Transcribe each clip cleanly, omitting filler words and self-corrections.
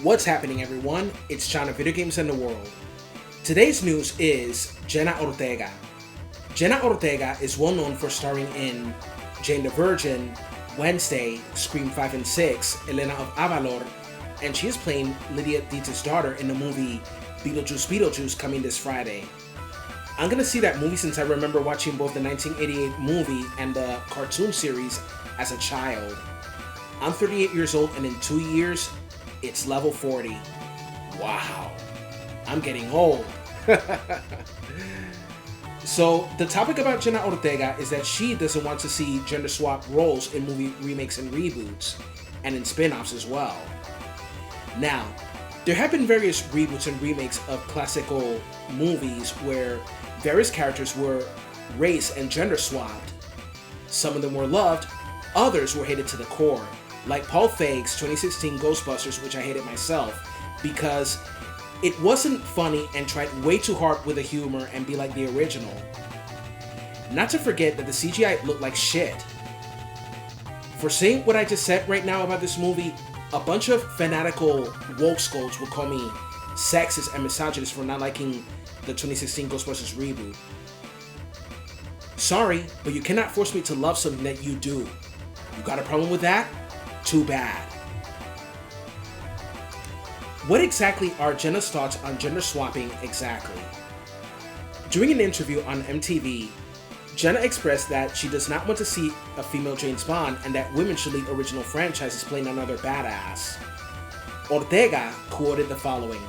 What's happening, everyone? It's China Video Games and the World. Today's news is Jenna Ortega. Jenna Ortega is well known for starring in Jane the Virgin, Wednesday, Scream 5 and 6, Elena of Avalor, and she is playing Lydia Dietz's daughter in the movie Beetlejuice coming this Friday. I'm gonna see that movie since I remember watching both the 1988 movie and the cartoon series as a child. I'm 38 years old and in 2 years, it's level 40. Wow, I'm getting old. So the topic about Jenna Ortega is that she doesn't want to see gender swap roles in movie remakes and reboots, and in spin-offs as well. Now, there have been various reboots and remakes of classical movies where various characters were race and gender swapped. Some of them were loved, others were hated to the core, like Paul Feig's 2016 Ghostbusters, which I hated myself, because it wasn't funny and tried way too hard with the humor and be like the original. Not to forget that the CGI looked like shit. For saying what I just said right now about this movie, a bunch of fanatical woke scolds will call me sexist and misogynist for not liking the 2016 Ghostbusters reboot. Sorry, but you cannot force me to love something that you do. You got a problem with that? Too bad. What exactly are Jenna's thoughts on gender swapping exactly? During an interview on MTV, Jenna expressed that she does not want to see a female James Bond and that women should lead original franchises playing another badass. Ortega quoted the following: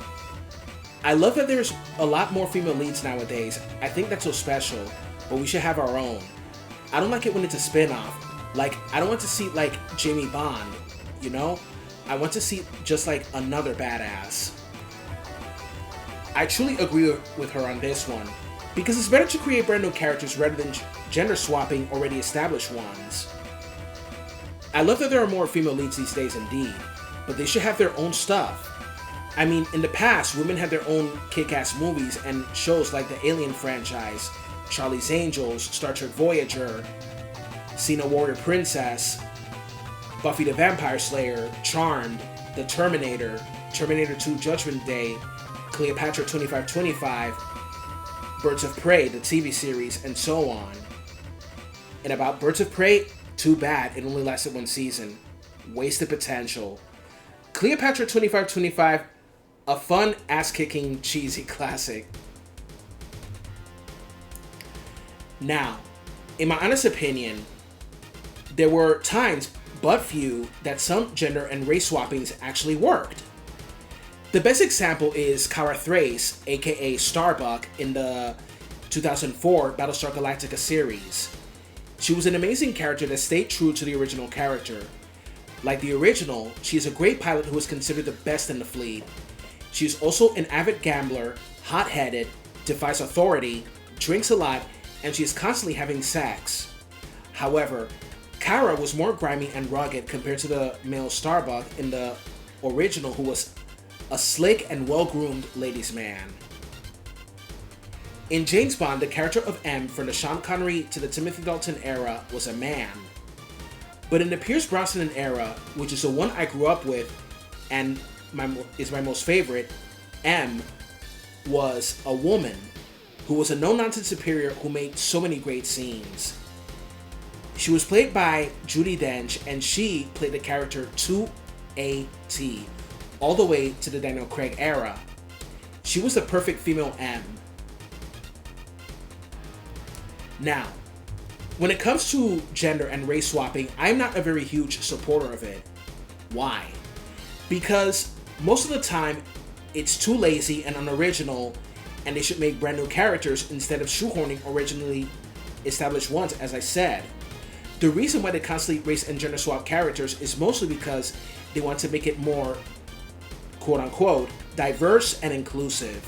"I love that there's a lot more female leads nowadays. I think that's so special, but we should have our own. I don't like it when it's a spin-off. Like, I don't want to see, like, Jamie Bond, you know? I want to see just, like, another badass." I truly agree with her on this one, because it's better to create brand new characters rather than gender swapping already established ones. I love that there are more female leads these days indeed, but they should have their own stuff. I mean, in the past, women had their own kick-ass movies and shows like the Alien franchise, Charlie's Angels, Star Trek Voyager, Xena Warrior Princess, Buffy the Vampire Slayer, Charmed, The Terminator, Terminator 2 Judgment Day, Cleopatra 2525, Birds of Prey, the TV series, and so on. And about Birds of Prey, too bad it only lasted one season. Wasted potential. Cleopatra 2525, a fun, ass-kicking, cheesy classic. Now, in my honest opinion, there were times, but few, that some gender and race swappings actually worked. The best example is Kara Thrace, aka Starbuck, in the 2004 Battlestar Galactica series. She was an amazing character that stayed true to the original character. Like the original, she is a great pilot who is considered the best in the fleet. She is also an avid gambler, hot-headed, defies authority, drinks a lot, and she is constantly having sex. However, Kara was more grimy and rugged compared to the male Starbuck in the original, who was a slick and well-groomed ladies' man. In James Bond, the character of M from the Sean Connery to the Timothy Dalton era was a man. But in the Pierce Brosnan era, which is the one I grew up with and is my most favorite, M was a woman who was a no-nonsense superior who made so many great scenes. She was played by Judi Dench, and she played the character to a T, all the way to the Daniel Craig era. She was the perfect female M. Now, when it comes to gender and race swapping, I'm not a very huge supporter of it. Why? Because most of the time, it's too lazy and unoriginal, and they should make brand new characters instead of shoehorning originally established ones, as I said. The reason why they constantly race and gender swap characters is mostly because they want to make it more, quote-unquote, diverse and inclusive.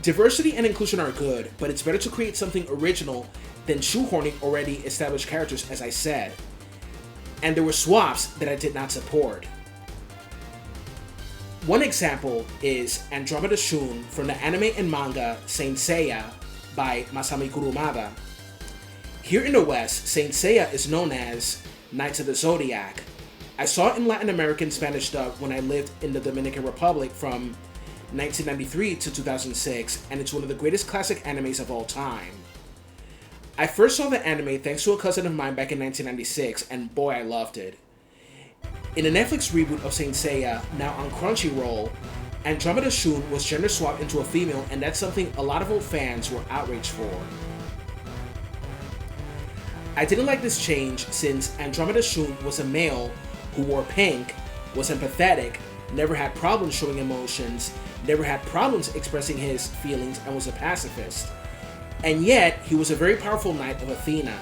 Diversity and inclusion are good, but it's better to create something original than shoehorning already established characters, as I said. And there were swaps that I did not support. One example is Andromeda Shun from the anime and manga Saint Seiya by Masami Kurumada. Here in the West, Saint Seiya is known as Knights of the Zodiac, I saw it in Latin American Spanish dub when I lived in the Dominican Republic from 1993 to 2006, and it's one of the greatest classic animes of all time. I first saw the anime thanks to a cousin of mine back in 1996, and boy, I loved it. In a Netflix reboot of Saint Seiya, now on Crunchyroll, Andromeda Shun was gender swapped into a female, and that's something a lot of old fans were outraged for. I didn't like this change since Andromeda Shun was a male who wore pink, was empathetic, never had problems showing emotions, never had problems expressing his feelings, and was a pacifist. And yet, he was a very powerful knight of Athena.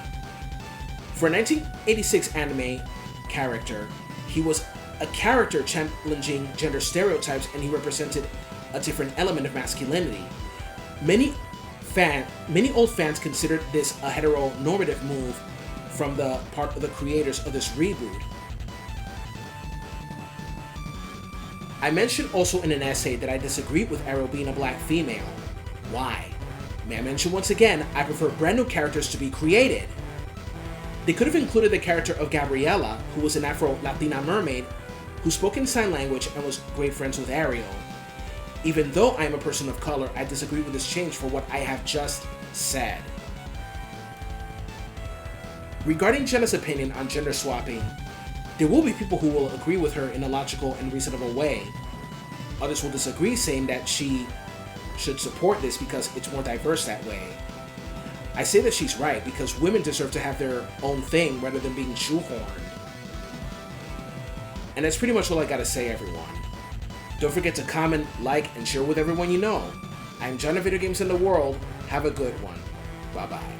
For a 1986 anime character, he was a character challenging gender stereotypes, and he represented a different element of masculinity. Many old fans considered this a heteronormative move from the part of the creators of this reboot. I mentioned also in an essay that I disagreed with Arrow being a black female. Why? May I mention once again, I prefer brand new characters to be created. They could have included the character of Gabriella, who was an Afro-Latina mermaid who spoke in sign language and was great friends with Ariel. Even though I am a person of color, I disagree with this change for what I have just said. Regarding Jenna's opinion on gender swapping, there will be people who will agree with her in a logical and reasonable way. Others will disagree, saying that she should support this because it's more diverse that way. I say that she's right because women deserve to have their own thing rather than being shoehorned. And that's pretty much all I gotta say, everyone. Don't forget to comment, like, and share with everyone you know. I'm John of Video Games in the World. Have a good one. Bye-bye.